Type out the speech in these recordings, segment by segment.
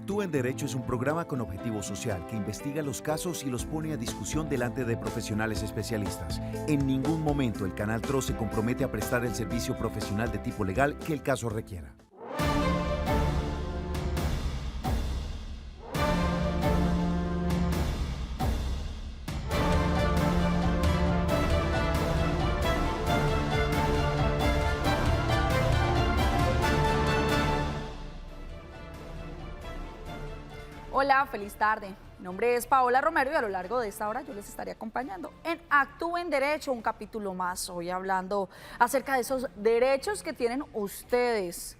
Actúa en Derecho es un programa con objetivo social que investiga los casos y los pone a discusión delante de profesionales especialistas. En ningún momento el Canal TRO se compromete a prestar el servicio profesional de tipo legal que el caso requiera. Hola, feliz tarde. Mi nombre es Paola Romero y a lo largo de esta hora yo les estaré acompañando en Actúa en Derecho, un capítulo más. Hoy hablando acerca de esos derechos que tienen ustedes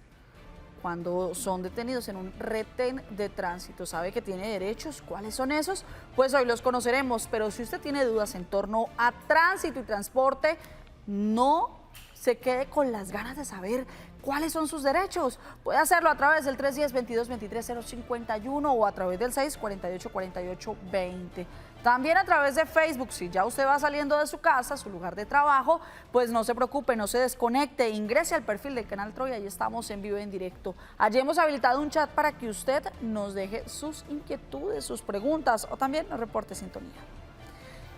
cuando son detenidos en un retén de tránsito. ¿Sabe que tiene derechos? ¿Cuáles son esos? Pues hoy los conoceremos, pero si usted tiene dudas en torno a tránsito y transporte, no se quede con las ganas de saber cuáles son sus derechos. Puede hacerlo a través del 310-2223-051 o a través del 648-4820. También a través de Facebook. Si ya usted va saliendo de su casa, su lugar de trabajo, pues no se preocupe, no se desconecte, ingrese al perfil del Canal TRO y ahí estamos en vivo y en directo. Allí hemos habilitado un chat para que usted nos deje sus inquietudes, sus preguntas o también nos reporte sintonía.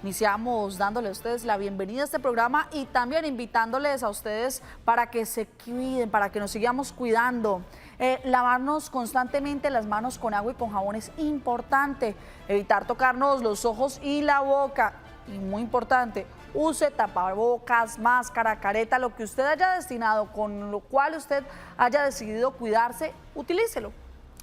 Iniciamos dándole a ustedes la bienvenida a este programa y también invitándoles a ustedes para que se cuiden, para que nos sigamos cuidando. Lavarnos constantemente las manos con agua y con jabón es importante. Evitar tocarnos los ojos y la boca. Y muy importante, use tapabocas, máscara, careta, lo que usted haya destinado, con lo cual usted haya decidido cuidarse, utilícelo.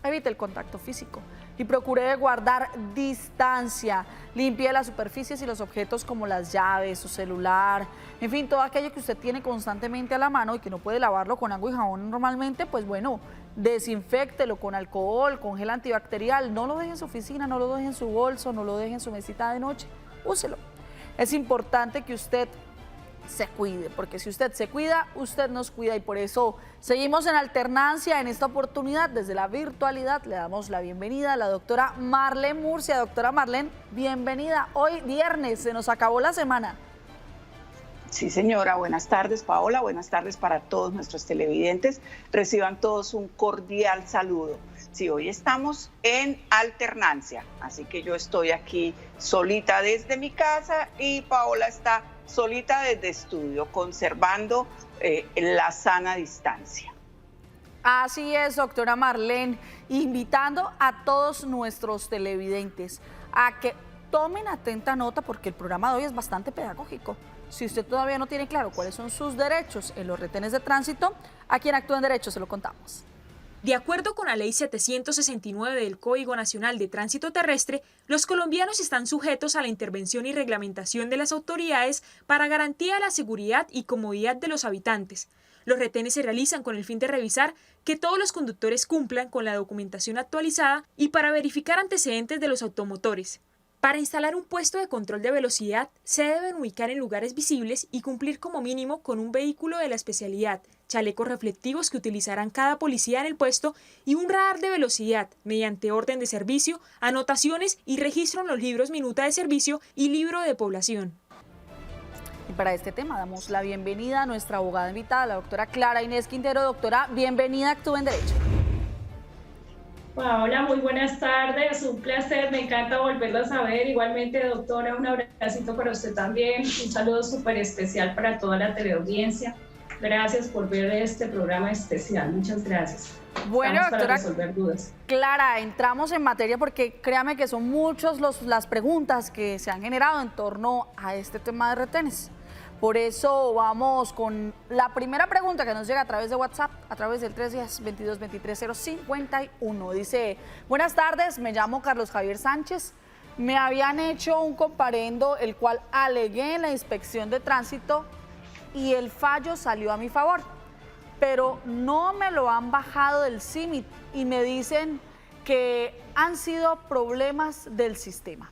Evite el contacto físico y procure guardar distancia. Limpie las superficies y los objetos como las llaves, su celular, en fin, todo aquello que usted tiene constantemente a la mano y que no puede lavarlo con agua y jabón normalmente, pues bueno, desinféctelo con alcohol, con gel antibacterial. No lo deje en su oficina, no lo deje en su bolso, no lo deje en su mesita de noche. Úselo. Es importante que usted se cuide, porque si usted se cuida, usted nos cuida y por eso seguimos en alternancia en esta oportunidad. Desde la virtualidad le damos la bienvenida a la doctora Marlene Murcia. Doctora Marlene, bienvenida. Hoy viernes, se nos acabó la semana. Sí, señora. Buenas tardes, Paola. Buenas tardes para todos nuestros televidentes. Reciban todos un cordial saludo. Sí, hoy estamos en alternancia, así que yo estoy aquí solita desde mi casa y Paola está solita desde estudio, conservando la sana distancia. Así es, doctora Marlene, invitando a todos nuestros televidentes a que tomen atenta nota porque el programa de hoy es bastante pedagógico. Si usted todavía no tiene claro cuáles son sus derechos en los retenes de tránsito, aquí en Actúa en Derecho se lo contamos. De acuerdo con la Ley 769 del Código Nacional de Tránsito Terrestre, los colombianos están sujetos a la intervención y reglamentación de las autoridades para garantía de la seguridad y comodidad de los habitantes. Los retenes se realizan con el fin de revisar que todos los conductores cumplan con la documentación actualizada y para verificar antecedentes de los automotores. Para instalar un puesto de control de velocidad, se deben ubicar en lugares visibles y cumplir como mínimo con un vehículo de la especialidad, chalecos reflectivos que utilizarán cada policía en el puesto y un radar de velocidad, mediante orden de servicio, anotaciones y registro en los libros Minuta de Servicio y Libro de Población. Y para este tema damos la bienvenida a nuestra abogada invitada, la doctora Clara Inés Quintero. Doctora, bienvenida a Actúa en Derecho. Hola, muy buenas tardes, un placer, me encanta volverlos a ver. Igualmente, doctora, un abracito para usted también, un saludo súper especial para toda la teleaudiencia. Gracias por ver este programa especial, muchas gracias. Bueno, estamos doctora para resolver dudas. Clara, entramos en materia porque créame que son muchas las preguntas que se han generado en torno a este tema de retenes. Por eso vamos con la primera pregunta que nos llega a través de WhatsApp, a través del 310-2223-051. Dice, buenas tardes, me llamo Carlos Javier Sánchez. Me habían hecho un comparendo, el cual alegué en la inspección de tránsito y el fallo salió a mi favor. Pero no me lo han bajado del CIMIT y me dicen que han sido problemas del sistema.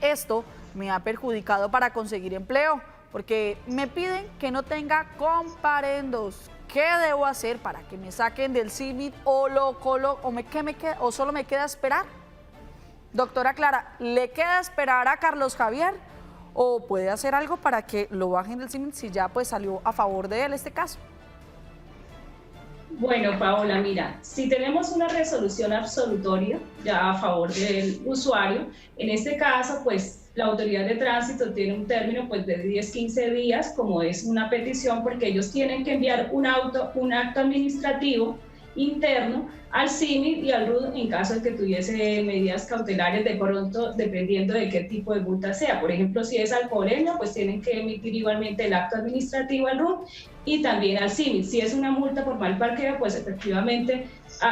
Esto me ha perjudicado para conseguir empleo, porque me piden que no tenga comparendos. ¿Qué debo hacer para que me saquen del CIMIT o solo me queda esperar? Doctora Clara, ¿le queda esperar a Carlos Javier o puede hacer algo para que lo bajen del CIMIT si ya pues salió a favor de él este caso? Bueno, Paola, mira, si tenemos una resolución absolutoria ya a favor del usuario, en este caso, pues la autoridad de tránsito tiene un término pues de 10-15 días, como es una petición, porque ellos tienen que enviar un acto administrativo interno al CIMI y al RUD en caso de que tuviese medidas cautelares de pronto, dependiendo de qué tipo de multa sea. Por ejemplo, si es alcoholemia, pues tienen que emitir igualmente el acto administrativo al RUD y también al CIMI. Si es una multa por mal parqueo, pues efectivamente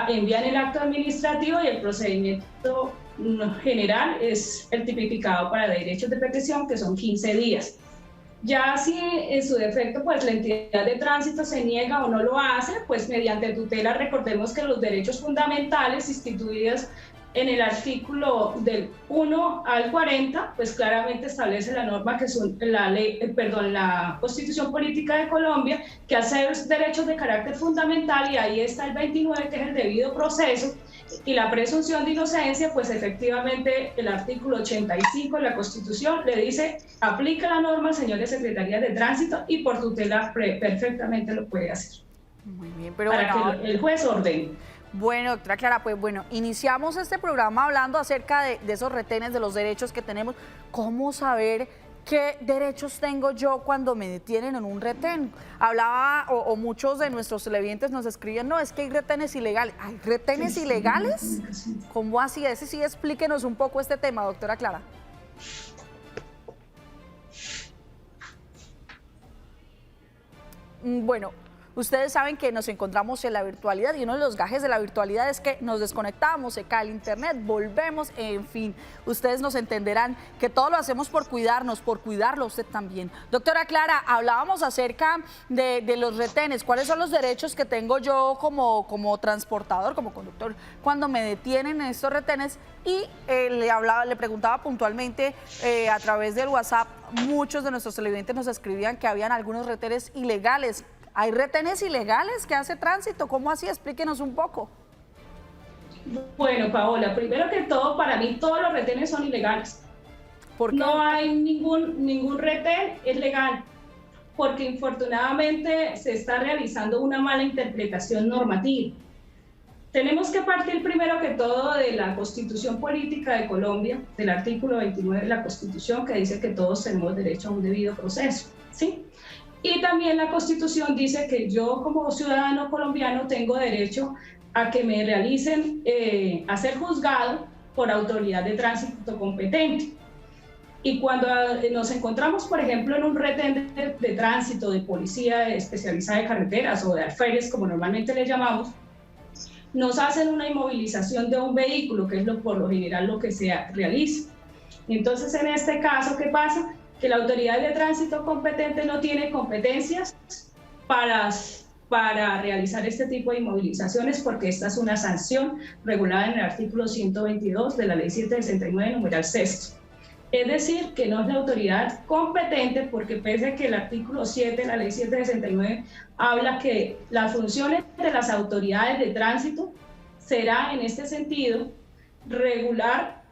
envían el acto administrativo y el procedimiento general es el tipificado para derechos de petición, que son 15 días. Ya si en su defecto pues la entidad de tránsito se niega o no lo hace, pues mediante tutela, recordemos que los derechos fundamentales instituidos en el artículo del 1 al 40, pues claramente establece la norma que son la Constitución Política de Colombia, que hace derechos de carácter fundamental, y ahí está el 29, que es el debido proceso, y la presunción de inocencia, pues efectivamente el artículo 85 de la Constitución le dice, aplica la norma, señores Secretaría de Tránsito, y por tutela perfectamente lo puede hacer. Muy bien, pero para bueno, que el juez ordene. Bueno, doctora Clara, pues bueno, iniciamos este programa hablando acerca de esos retenes, de los derechos que tenemos. ¿Cómo saber qué derechos tengo yo cuando me detienen en un retén? Hablaba, o muchos de nuestros televidentes nos escribían, no, es que hay retenes ilegales. ¿Hay retenes ilegales? ¿Cómo así? Ese sí, explíquenos un poco este tema, doctora Clara. Bueno, ustedes saben que nos encontramos en la virtualidad y uno de los gajes de la virtualidad es que nos desconectamos, se cae el internet, volvemos, en fin. Ustedes nos entenderán que todo lo hacemos por cuidarnos, por cuidarlo usted también. Doctora Clara, hablábamos acerca de los retenes. ¿Cuáles son los derechos que tengo yo como transportador, como conductor, cuando me detienen en estos retenes? Y le preguntaba puntualmente a través del WhatsApp, muchos de nuestros televidentes nos escribían que habían algunos retenes ilegales. ¿Hay retenes ilegales que hace tránsito? ¿Cómo así? Explíquenos un poco. Bueno, Paola, primero que todo, para mí todos los retenes son ilegales. ¿Por qué? No hay ningún retén es legal, porque infortunadamente se está realizando una mala interpretación normativa. Tenemos que partir primero que todo de la Constitución Política de Colombia, del artículo 29 de la Constitución, que dice que todos tenemos derecho a un debido proceso, ¿sí? Y también la Constitución dice que yo como ciudadano colombiano tengo derecho a que me realicen, a ser juzgado por autoridad de tránsito competente. Y cuando nos encontramos, por ejemplo, en un retén de tránsito, de policía especializada de carreteras o de alférez, como normalmente le llamamos, nos hacen una inmovilización de un vehículo, que es por lo general lo que se realiza. Entonces, en este caso, ¿qué pasa? Que la autoridad de tránsito competente no tiene competencias para realizar este tipo de inmovilizaciones, porque esta es una sanción regulada en el artículo 122 de la Ley 769, numeral 6. Es decir, que no es la autoridad competente, porque pese a que el artículo 7 de la Ley 769 habla que las funciones de las autoridades de tránsito será, en este sentido, regular.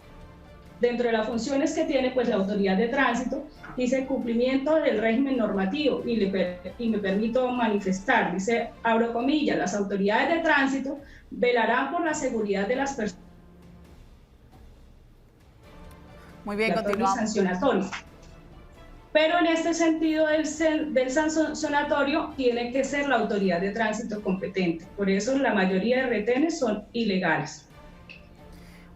Dentro de las funciones que tiene pues la autoridad de tránsito, dice cumplimiento del régimen normativo, y me permito manifestar, dice, abro comillas, las autoridades de tránsito velarán por la seguridad de las personas. Muy bien, continuamos. Sancionatorio. Pero en este sentido del sancionatorio tiene que ser la autoridad de tránsito competente. Por eso la mayoría de retenes son ilegales.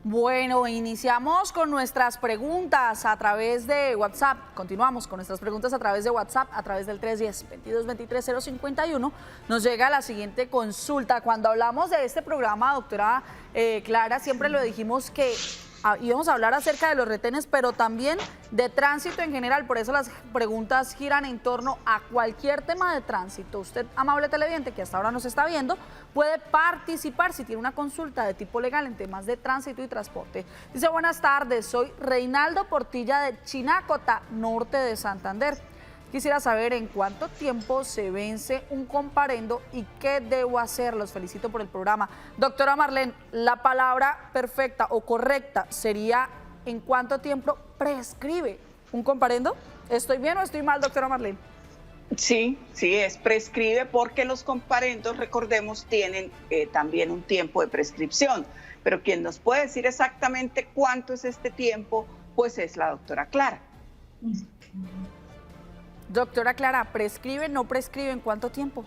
Bueno, iniciamos con nuestras preguntas a través de WhatsApp. Continuamos con nuestras preguntas a través de WhatsApp, a través del 310-2223-051. Nos llega la siguiente consulta. Cuando hablamos de este programa, doctora Clara, siempre lo dijimos que íbamos a hablar acerca de los retenes, pero también de tránsito en general. Por eso las preguntas giran en torno a cualquier tema de tránsito. Usted, amable televidente, que hasta ahora nos está viendo, puede participar si tiene una consulta de tipo legal en temas de tránsito y transporte. Dice, buenas tardes, soy Reinaldo Portilla de Chinacota, norte de Santander. Quisiera saber en cuánto tiempo se vence un comparendo y qué debo hacer. Los felicito por el programa. Doctora Marlene, la palabra perfecta o correcta sería ¿en cuánto tiempo prescribe un comparendo? ¿Estoy bien o estoy mal, doctora Marlene? Sí, prescribe porque los comparendos, recordemos, tienen también un tiempo de prescripción. Pero quien nos puede decir exactamente cuánto es este tiempo, pues es la doctora Clara. Doctora Clara, ¿prescribe, no prescribe, en cuánto tiempo?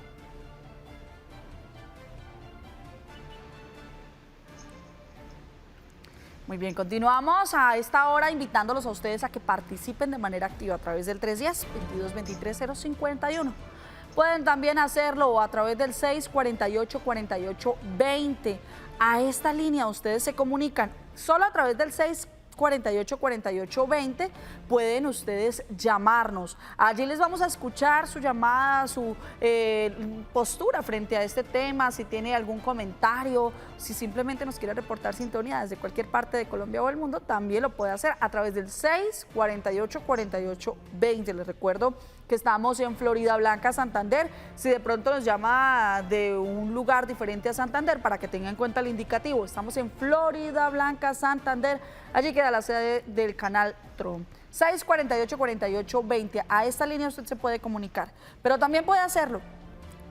Muy bien, continuamos a esta hora invitándolos a ustedes a que participen de manera activa a través del 310-2223-051. Pueden también hacerlo a través del 648-4820. A esta línea ustedes se comunican solo a través del 648-4820, pueden ustedes llamarnos. Allí les vamos a escuchar su llamada, su postura frente a este tema, si tiene algún comentario, si simplemente nos quiere reportar sintonía desde cualquier parte de Colombia o del mundo, también lo puede hacer a través del 648-4820. Les recuerdo que estamos en Florida Blanca, Santander. Si de pronto nos llama de un lugar diferente a Santander, para que tengan en cuenta el indicativo, estamos en Florida Blanca, Santander. Allí queda la sede del canal TRO. 648-4820. A esta línea usted se puede comunicar, pero también puede hacerlo.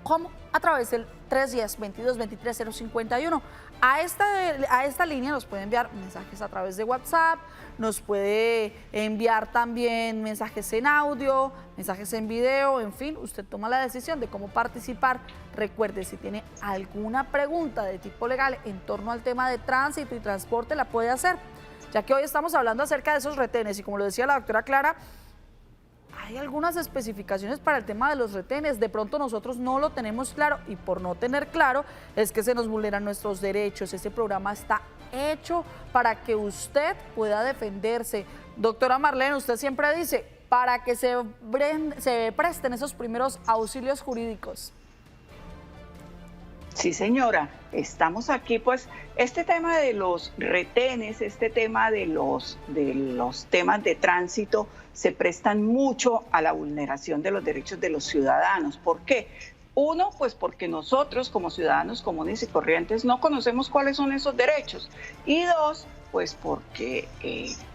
¿Cómo? A través del 310-2223-051. A esta línea nos puede enviar mensajes a través de WhatsApp, nos puede enviar también mensajes en audio, mensajes en video, en fin, usted toma la decisión de cómo participar. Recuerde, si tiene alguna pregunta de tipo legal en torno al tema de tránsito y transporte, la puede hacer, ya que hoy estamos hablando acerca de esos retenes y como lo decía la doctora Clara, hay algunas especificaciones para el tema de los retenes. De pronto nosotros no lo tenemos claro y por no tener claro es que se nos vulneran nuestros derechos. Este programa está hecho para que usted pueda defenderse. Doctora Marlene, usted siempre dice, para que se presten esos primeros auxilios jurídicos. Sí, señora, estamos aquí, pues este tema de los retenes, este tema de los temas de tránsito se prestan mucho a la vulneración de los derechos de los ciudadanos. ¿Por qué? Uno, pues porque nosotros como ciudadanos comunes y corrientes no conocemos cuáles son esos derechos. Y dos, pues porque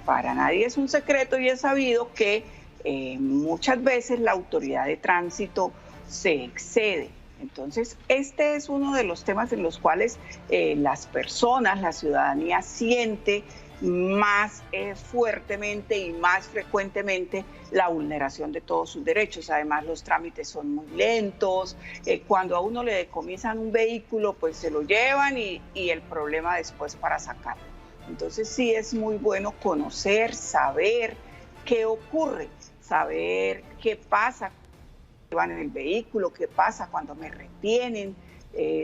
para nadie es un secreto y es sabido que muchas veces la autoridad de tránsito se excede. Entonces, este es uno de los temas en los cuales las personas, la ciudadanía siente más fuertemente y más frecuentemente la vulneración de todos sus derechos. Además, los trámites son muy lentos. Cuando a uno le decomisan un vehículo, pues se lo llevan y el problema después para sacarlo. Entonces, sí es muy bueno conocer, saber qué ocurre, saber qué pasa van en el vehículo, qué pasa cuando me retienen.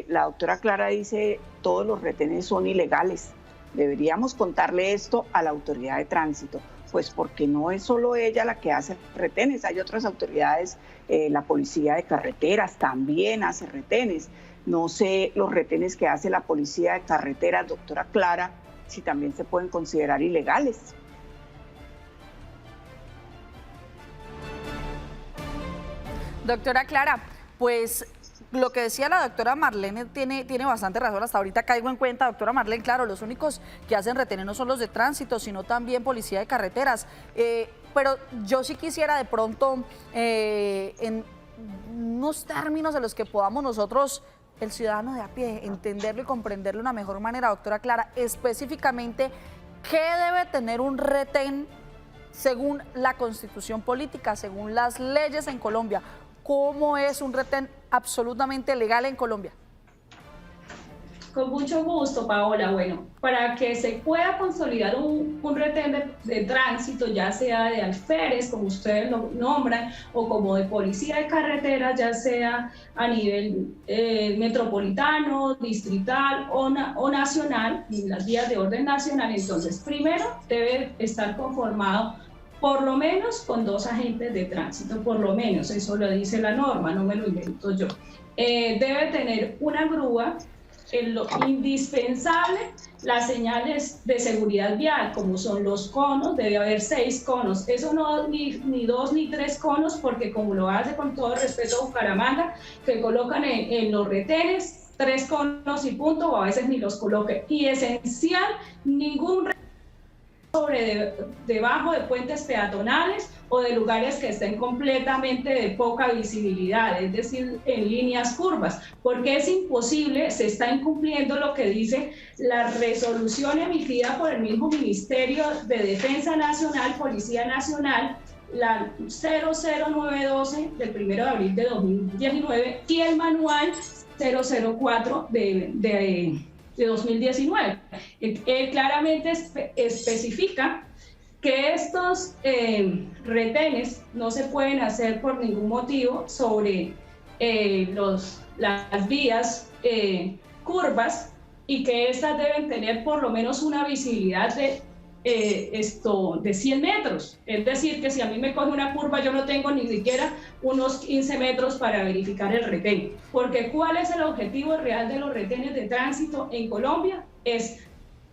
La doctora Clara dice, todos los retenes son ilegales. Deberíamos contarle esto a la autoridad de tránsito, pues porque no es solo ella la que hace retenes, hay otras autoridades, la policía de carreteras también hace retenes. No sé los retenes que hace la policía de carreteras, doctora Clara, si también se pueden considerar ilegales. Doctora Clara, pues lo que decía la doctora Marlene tiene bastante razón. Hasta ahorita caigo en cuenta, doctora Marlene, claro, los únicos que hacen retener no son los de tránsito, sino también policía de carreteras. Pero yo sí quisiera de pronto, en unos términos en los que podamos nosotros, el ciudadano de a pie, entenderlo y comprenderlo de una mejor manera, doctora Clara, específicamente, ¿qué debe tener un retén según la Constitución política, según las leyes en Colombia? ¿Cómo es un retén absolutamente legal en Colombia? Con mucho gusto, Paola. Bueno, para que se pueda consolidar un retén de tránsito, ya sea de alférez, como ustedes lo nombran, o como de policía de carretera, ya sea a nivel metropolitano, distrital o nacional, en las vías de orden nacional, entonces primero debe estar conformado por lo menos con 2 agentes de tránsito, por lo menos, eso lo dice la norma, no me lo invento yo. Debe tener una grúa, lo indispensable, las señales de seguridad vial, como son los conos, debe haber 6 conos, eso no ni 2 ni 3 conos, porque como lo hace con todo respeto Bucaramanga, que colocan en los retenes 3 conos y punto, o a veces ni los coloque. Y esencial, ningún debajo de puentes peatonales o de lugares que estén completamente de poca visibilidad, es decir, en líneas curvas, porque es imposible, se está incumpliendo lo que dice la resolución emitida por el mismo Ministerio de Defensa Nacional, Policía Nacional, la 00912 del 1 de abril de 2019 y el manual 004 de 2019. Claramente especifica que estos retenes no se pueden hacer por ningún motivo sobre las vías curvas y que estas deben tener por lo menos una visibilidad de 100 metros. Es decir, que si a mí me coge una curva, yo no tengo ni siquiera unos 15 metros para verificar el retén. Porque ¿cuál es el objetivo real de los retenes de tránsito en Colombia? Es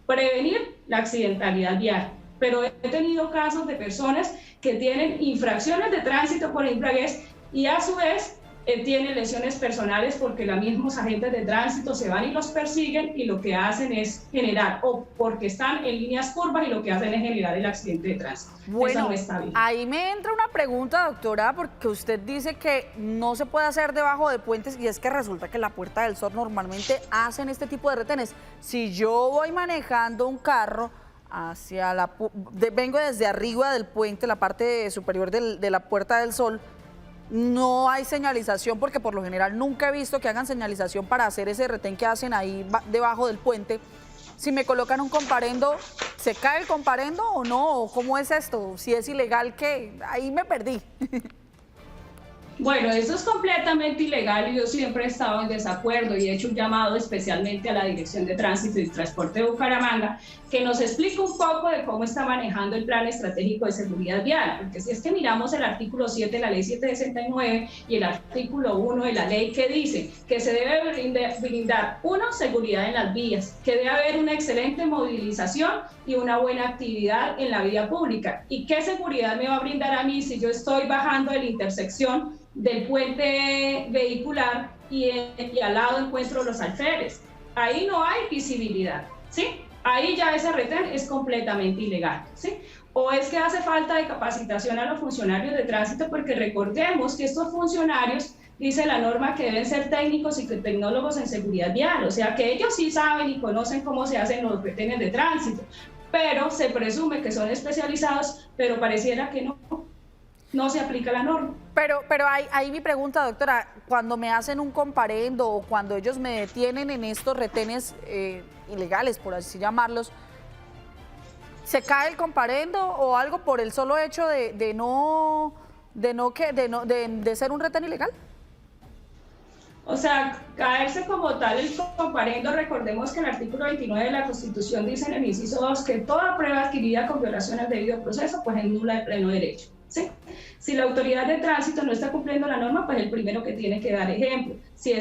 prevenir la accidentalidad vial. Pero he tenido casos de personas que tienen infracciones de tránsito por embriaguez y a su vez tienen lesiones personales porque los mismos agentes de tránsito se van y los persiguen y lo que hacen es generar, o porque están en líneas curvas y lo que hacen es generar el accidente de tránsito. Bueno, eso no está bien. Ahí me entra una pregunta, doctora, porque usted dice que no se puede hacer debajo de puentes y es que resulta que en la Puerta del Sol normalmente hacen este tipo de retenes. Si yo voy manejando un carro hacia vengo desde arriba del puente, la parte superior de la Puerta del Sol, no hay señalización, porque por lo general nunca he visto que hagan señalización para hacer ese retén que hacen ahí debajo del puente. Si me colocan un comparendo, ¿se cae el comparendo o no? ¿Cómo es esto? Si es ilegal, ¿qué? Ahí me perdí. Bueno, eso es completamente ilegal y yo siempre he estado en desacuerdo y he hecho un llamado especialmente a la Dirección de Tránsito y Transporte de Bucaramanga que nos explique un poco de cómo está manejando el Plan Estratégico de Seguridad Vial, porque si es que miramos el artículo 7 de la Ley 769 y el artículo 1 de la ley que dice que se debe brindar, seguridad en las vías, que debe haber una excelente movilización y una buena actividad en la vía pública. ¿Y qué seguridad me va a brindar a mí si yo estoy bajando de la intersección del puente vehicular y al lado encuentro los alféreres? Ahí no hay visibilidad, ¿sí? Ahí ya ese retén es completamente ilegal, ¿sí? O es que hace falta de capacitación a los funcionarios de tránsito, porque recordemos que estos funcionarios, dice la norma, que deben ser técnicos y tecnólogos en seguridad vial, o sea que ellos sí saben y conocen cómo se hacen los retenes de tránsito, pero se presume que son especializados, pero pareciera que no se aplica la norma. Pero ahí mi pregunta, doctora, cuando me hacen un comparendo o cuando ellos me detienen en estos retenes ilegales, por así llamarlos, ¿se cae el comparendo o algo por el solo hecho de ser un retén ilegal? O sea, caerse como tal el comparendo, recordemos que el artículo 29 de la Constitución dice en el inciso 2 que toda prueba adquirida con violación al debido proceso pues es nula de pleno derecho, ¿sí? Si la autoridad de tránsito no está cumpliendo la norma, pues el primero que tiene que dar ejemplo. Si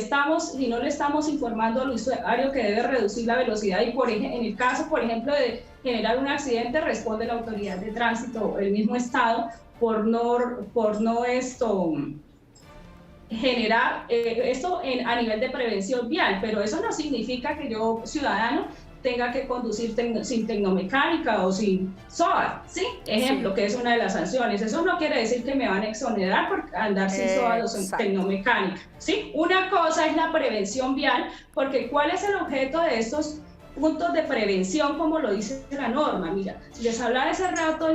no le estamos informando al usuario que debe reducir la velocidad y en el caso, por ejemplo, de generar un accidente, responde la autoridad de tránsito o el mismo Estado por no generar esto a nivel de prevención vial, pero eso no significa que yo, ciudadano, tenga que conducir sin tecnomecánica o sin SOA, ¿sí? Ejemplo, que es una de las sanciones. Eso no quiere decir que me van a exonerar por andar sin SOA o sin tecnomecánica, ¿sí? Una cosa es la prevención vial, porque ¿cuál es el objeto de estos puntos de prevención, como lo dice la norma? Mira, les hablaba hace rato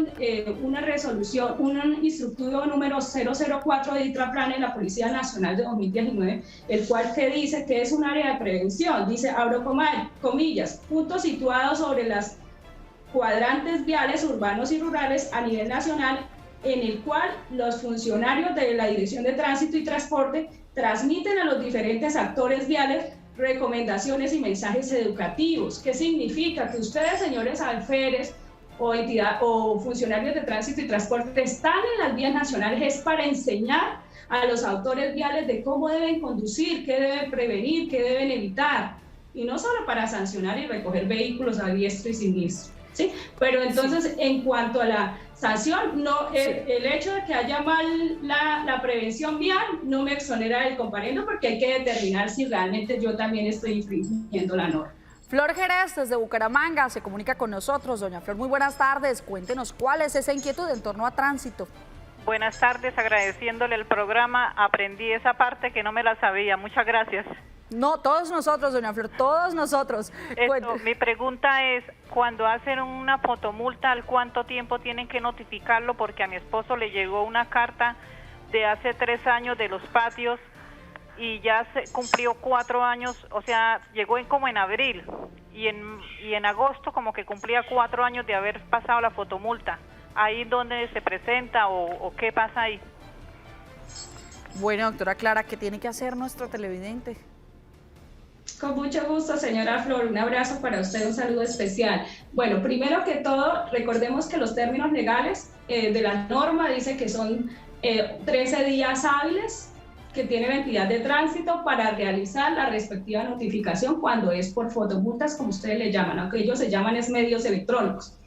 una resolución, un instructivo número 004 de Intraplan en la Policía Nacional de 2019, el cual que dice que es un área de prevención, dice, abro comillas, puntos situados sobre las cuadrantes viales urbanos y rurales a nivel nacional, en el cual los funcionarios de la Dirección de Tránsito y Transporte transmiten a los diferentes actores viales recomendaciones y mensajes educativos. ¿Qué significa? Que ustedes, señores alférez o funcionarios de tránsito y transporte, están en las vías nacionales es para enseñar a los autores viales de cómo deben conducir, qué deben prevenir, qué deben evitar, y no solo para sancionar y recoger vehículos a diestro y siniestro, ¿sí? Pero entonces, en cuanto a la sanción, el hecho de que haya mal la prevención vial no me exonera del comparendo, porque hay que determinar si realmente yo también estoy infringiendo la norma. Flor Jerez, desde Bucaramanga, se comunica con nosotros. Doña Flor, muy buenas tardes. Cuéntenos cuál es esa inquietud en torno a tránsito. Buenas tardes, agradeciéndole el programa. Aprendí esa parte que no me la sabía. Muchas gracias. No, todos nosotros, doña Flor, todos nosotros. Mi pregunta es, cuando hacen una fotomulta, ¿al cuánto tiempo tienen que notificarlo? Porque a mi esposo le llegó una carta de hace 3 años de los patios y ya se cumplió 4 años, o sea, llegó como en abril y en agosto como que cumplía 4 años de haber pasado la fotomulta. ¿Ahí dónde se presenta o qué pasa ahí? Bueno, doctora Clara, ¿qué tiene que hacer nuestro televidente? Con mucho gusto, señora Flor, un abrazo para usted, un saludo especial. Bueno, primero que todo, recordemos que los términos legales de la norma dice que son 13 días hábiles que tiene la entidad de tránsito para realizar la respectiva notificación cuando es por fotomultas, como ustedes le llaman, aunque ellos se llaman es medios electrónicos.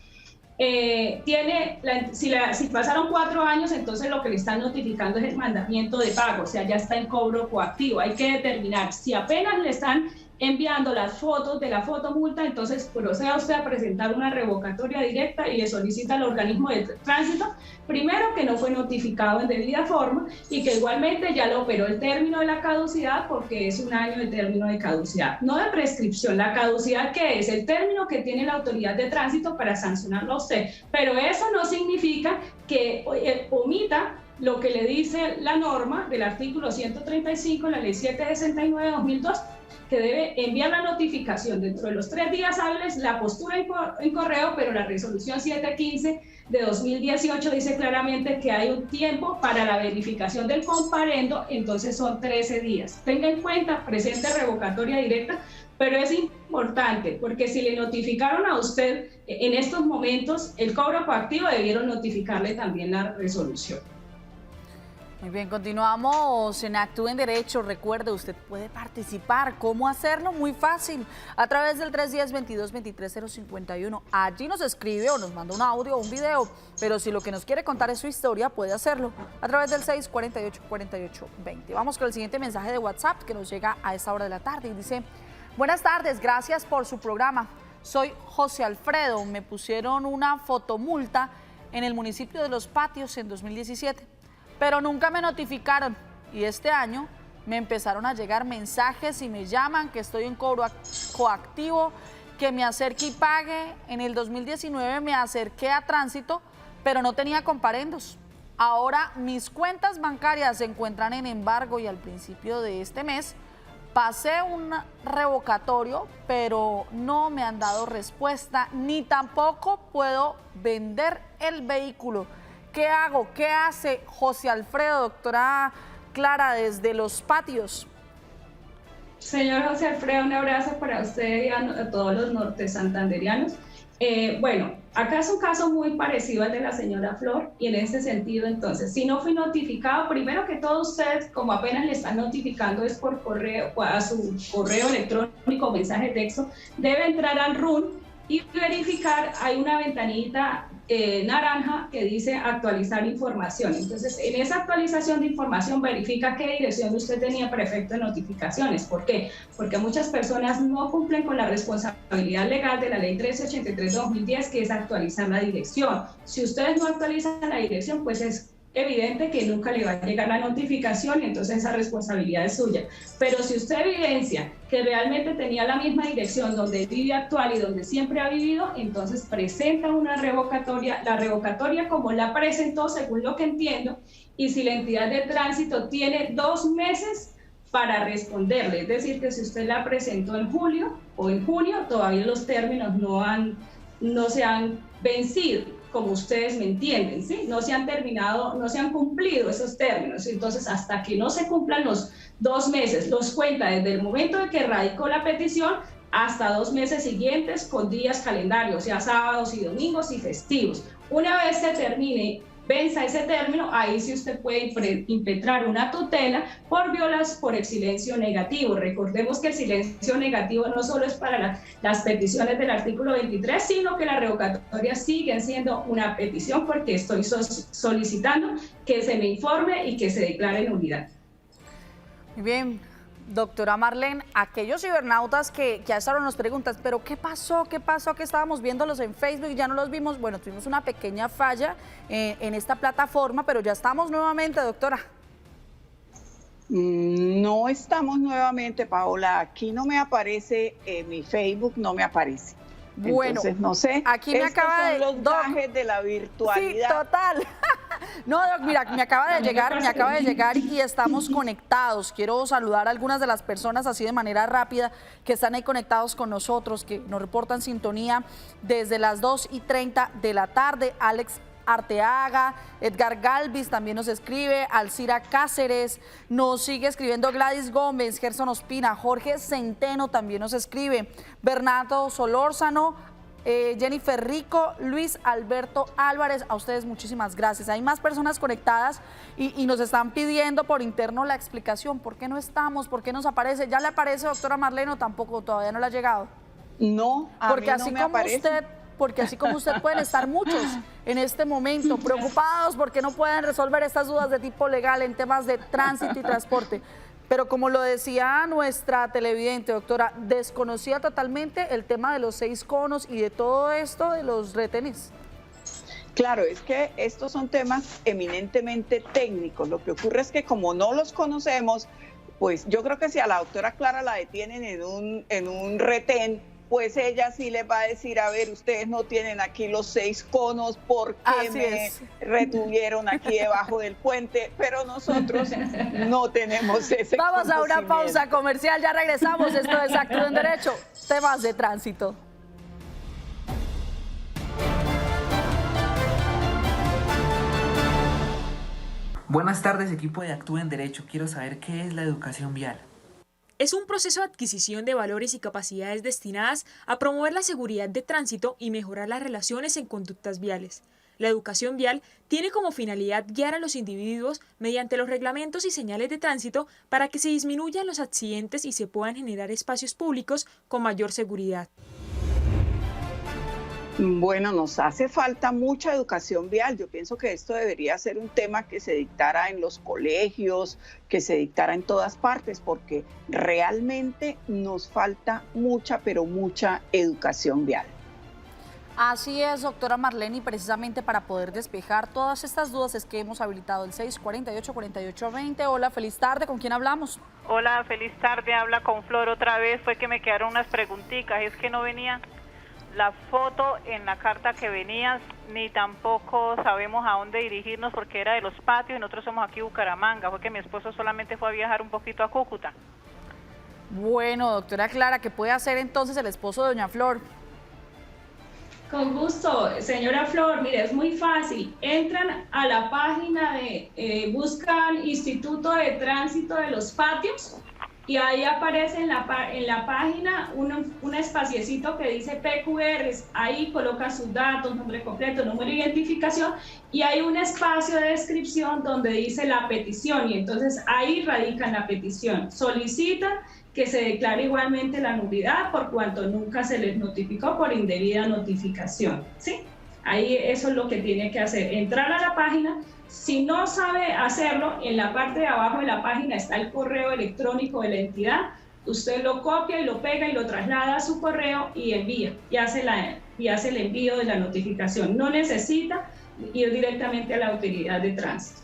Si pasaron 4 años, entonces lo que le están notificando es el mandamiento de pago, o sea, ya está en cobro coactivo. Hay que determinar si apenas le están enviando las fotos de la fotomulta, entonces proceda usted a presentar una revocatoria directa y le solicita al organismo de tránsito, primero que no fue notificado en debida forma y que igualmente ya lo operó el término de la caducidad porque es 1 año de término de caducidad, no de prescripción. La caducidad, ¿qué es? El término que tiene la autoridad de tránsito para sancionarlo a usted, pero eso no significa que omita lo que le dice la norma del artículo 135, la ley 769 de 2002, que debe enviar la notificación dentro de los 3 días hábiles, la postura en correo, pero la resolución 715 de 2018 dice claramente que hay un tiempo para la verificación del comparendo, entonces son 13 días. Tenga en cuenta, presente revocatoria directa, pero es importante porque si le notificaron a usted en estos momentos el cobro coactivo, debieron notificarle también la resolución. Muy bien, continuamos en Actúe en Derecho. Recuerde, usted puede participar. ¿Cómo hacerlo? Muy fácil. A través del 310-22-23-051. Allí nos escribe o nos manda un audio o un video. Pero si lo que nos quiere contar es su historia, puede hacerlo a través del 648-4820. Vamos con el siguiente mensaje de WhatsApp que nos llega a esta hora de la tarde. Y dice: buenas tardes, gracias por su programa. Soy José Alfredo. Me pusieron una fotomulta en el municipio de Los Patios en 2017. Pero nunca me notificaron y este año me empezaron a llegar mensajes y me llaman que estoy en cobro coactivo, que me acerque y pague. En el 2019 me acerqué a tránsito, pero no tenía comparendos. Ahora mis cuentas bancarias se encuentran en embargo y al principio de este mes pasé un revocatorio, pero no me han dado respuesta, ni tampoco puedo vender el vehículo. ¿Qué hago? ¿Qué hace José Alfredo, doctora Clara, desde Los Patios? Señor José Alfredo, un abrazo para usted y a todos los norte santanderianos. Bueno, acá es un caso muy parecido al de la señora Flor y en ese sentido, entonces, si no fui notificado, primero que todo usted, como apenas le están notificando es por correo, a su correo electrónico o mensaje de texto, debe entrar al RUN y verificar, hay una ventanita naranja que dice actualizar información. Entonces, en esa actualización de información verifica qué dirección usted tenía para efecto de notificaciones. ¿Por qué? Porque muchas personas no cumplen con la responsabilidad legal de la ley 1383 de 2010, que es actualizar la dirección. Si ustedes no actualizan la dirección, pues es evidente que nunca le va a llegar la notificación y entonces esa responsabilidad es suya. Pero si usted evidencia que realmente tenía la misma dirección donde vive actual y donde siempre ha vivido, entonces presenta una revocatoria, la revocatoria como la presentó según lo que entiendo, y si la entidad de tránsito tiene 2 meses para responderle, es decir, que si usted la presentó en julio o en junio, todavía los términos no se han vencido, como ustedes me entienden, ¿sí? No se han terminado, no se han cumplido esos términos. Entonces, hasta que no se cumplan los 2 meses, los cuenta desde el momento de que radicó la petición hasta 2 meses siguientes con días calendarios, o sea, sábados y domingos y festivos. Una vez se termine, venza ese término, ahí sí usted puede impetrar una tutela por el silencio negativo. Recordemos que el silencio negativo no solo es para las peticiones del artículo 23, sino que las revocatorias siguen siendo una petición porque estoy solicitando que se me informe y que se declare nulidad. Muy bien, Doctora Marlene, aquellos cibernautas que a esta hora nos preguntan, pero ¿qué pasó? ¿Qué pasó? Que estábamos viéndolos en Facebook y ya no los vimos. Bueno, tuvimos una pequeña falla en esta plataforma, pero ya estamos nuevamente, doctora. No estamos nuevamente, Paola. Aquí no me aparece, mi Facebook no me aparece. Bueno, entonces, no sé, aquí me acaba de... los gajes de la virtualidad. Sí, total. No, Doc, mira, me acaba de llegar y estamos conectados. Quiero saludar a algunas de las personas así de manera rápida que están ahí conectados con nosotros, que nos reportan sintonía desde las 2:30 de la tarde. Alex Arteaga, Edgar Galvis también nos escribe, Alcira Cáceres, nos sigue escribiendo Gladys Gómez, Gerson Ospina, Jorge Centeno también nos escribe, Bernardo Solórzano, Jennifer Rico, Luis Alberto Álvarez, a ustedes muchísimas gracias. Hay más personas conectadas y nos están pidiendo por interno la explicación, ¿por qué no estamos? ¿Por qué nos aparece? ¿Ya le aparece, doctora Marlene, o tampoco, todavía no le ha llegado? No, porque a mí no me aparece. Porque así como usted pueden estar muchos en este momento preocupados porque no pueden resolver estas dudas de tipo legal en temas de tránsito y transporte. Pero como lo decía nuestra televidente, doctora, desconocía totalmente el tema de los 6 conos y de todo esto de los retenes. Claro, es que estos son temas eminentemente técnicos. Lo que ocurre es que como no los conocemos, pues yo creo que si a la doctora Clara la detienen en un retén, pues ella sí les va a decir, a ver, ustedes no tienen aquí los 6 conos, ¿por qué me retuvieron aquí debajo del puente? Pero nosotros no tenemos ese Vamos a una pausa comercial, ya regresamos. Esto es Actúa en Derecho, temas de tránsito. Buenas tardes, equipo de Actúa en Derecho. Quiero saber qué es la educación vial. Es un proceso de adquisición de valores y capacidades destinadas a promover la seguridad de tránsito y mejorar las relaciones en conductas viales. La educación vial tiene como finalidad guiar a los individuos mediante los reglamentos y señales de tránsito para que se disminuyan los accidentes y se puedan generar espacios públicos con mayor seguridad. Bueno, nos hace falta mucha educación vial. Yo pienso que esto debería ser un tema que se dictara en los colegios, que se dictara en todas partes, porque realmente nos falta mucha, pero mucha educación vial. Así es, doctora Marlene, y precisamente para poder despejar todas estas dudas es que hemos habilitado el 648-4820. Hola, feliz tarde, ¿con quién hablamos? Hola, feliz tarde, habla con Flor otra vez. Fue que me quedaron unas preguntitas, es que no venía la foto en la carta que venías, ni tampoco sabemos a dónde dirigirnos porque era de los patios y nosotros somos aquí Bucaramanga. Fue que mi esposo solamente fue a viajar un poquito a Cúcuta. Bueno, doctora Clara, ¿qué puede hacer entonces el esposo de doña Flor? Con gusto, señora Flor. Mire, es muy fácil. Entran a la página de, buscan Instituto de Tránsito de los Patios y ahí aparece en la página un espaciecito que dice PQRs. Ahí coloca sus datos, nombre completo, número de identificación y hay un espacio de descripción donde dice la petición y entonces ahí radican la petición. Solicitan que se declare igualmente la nulidad por cuanto nunca se les notificó por indebida notificación, ¿sí? Ahí eso es lo que tiene que hacer, entrar a la página. Si no sabe hacerlo, en la parte de abajo de la página está el correo electrónico de la entidad, usted lo copia y lo pega y lo traslada a su correo y envía, y hace el envío de la notificación. No necesita ir directamente a la autoridad de tránsito.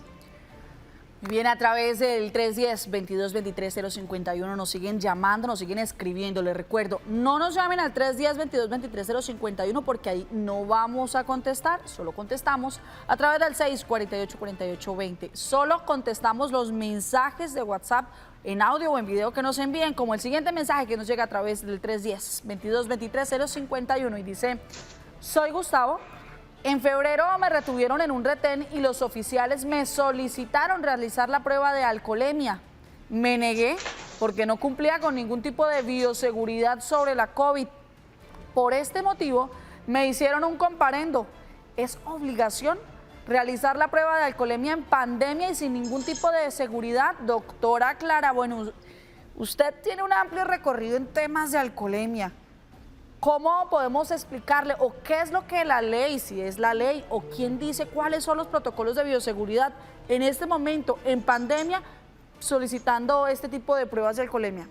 Bien, a través del 310-2223-051 nos siguen llamando, nos siguen escribiendo. Les recuerdo, no nos llamen al 310-2223-051 porque ahí no vamos a contestar, solo contestamos a través del 648-4820. Solo contestamos los mensajes de WhatsApp en audio o en video que nos envíen, como el siguiente mensaje que nos llega a través del 310-2223-051 y dice: soy Gustavo. En febrero me retuvieron en un retén y los oficiales me solicitaron realizar la prueba de alcoholemia. Me negué porque no cumplía con ningún tipo de bioseguridad sobre la COVID. Por este motivo me hicieron un comparendo. ¿Es obligación realizar la prueba de alcoholemia en pandemia y sin ningún tipo de seguridad? Doctora Clara, bueno, usted tiene un amplio recorrido en temas de alcoholemia. ¿Cómo podemos explicarle o qué es lo que la ley, si es la ley, o quién dice cuáles son los protocolos de bioseguridad en este momento, en pandemia, solicitando este tipo de pruebas de alcoholemia?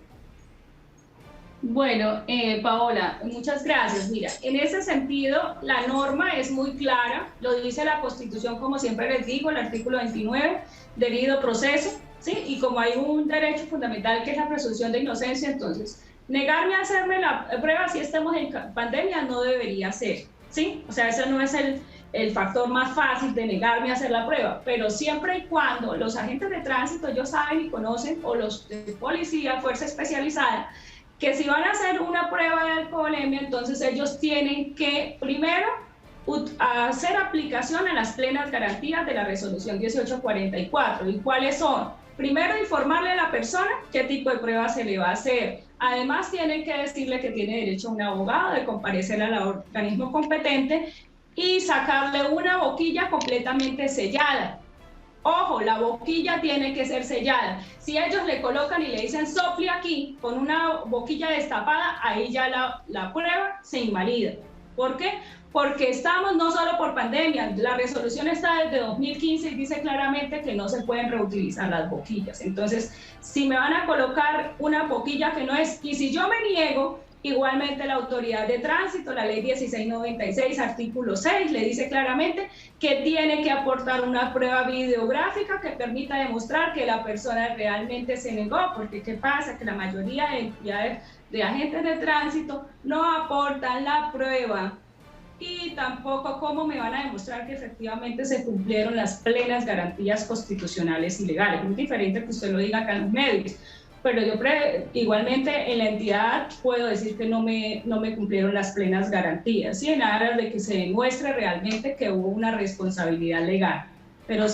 Bueno, Paola, muchas gracias. Mira, en ese sentido, la norma es muy clara, lo dice la Constitución, como siempre les digo, el artículo 29, debido proceso, ¿sí? Y como hay un derecho fundamental que es la presunción de inocencia, entonces, negarme a hacerme la prueba si estamos en pandemia no debería ser, ¿sí? O sea, ese no es el factor más fácil de negarme a hacer la prueba, pero siempre y cuando los agentes de tránsito ellos saben y conocen, o los de policía, fuerza especializada, que si van a hacer una prueba de alcoholemia, entonces ellos tienen que primero hacer aplicación a las plenas garantías de la resolución 1844. ¿Y cuáles son? Primero, informarle a la persona qué tipo de prueba se le va a hacer. Además, tienen que decirle que tiene derecho a un abogado, de comparecer al organismo competente y sacarle una boquilla completamente sellada. Ojo, la boquilla tiene que ser sellada. Si ellos le colocan y le dicen sople aquí con una boquilla destapada, ahí ya la prueba se invalida. ¿Por qué? Porque estamos no solo por pandemia, la resolución está desde 2015 y dice claramente que no se pueden reutilizar las boquillas. Entonces, si me van a colocar una boquilla que no es, y si yo me niego, igualmente la autoridad de tránsito, la ley 1696, artículo 6, le dice claramente que tiene que aportar una prueba videográfica que permita demostrar que la persona realmente se negó, porque ¿qué pasa? Que la mayoría de agentes de tránsito no aportan la prueba y tampoco cómo me van a demostrar que efectivamente se cumplieron las plenas garantías constitucionales y legales. Es diferente que usted lo diga acá en los medios. Pero yo igualmente en la entidad puedo decir que no me cumplieron las plenas garantías, ¿sí? En aras de que se demuestre realmente que hubo una responsabilidad legal. Pero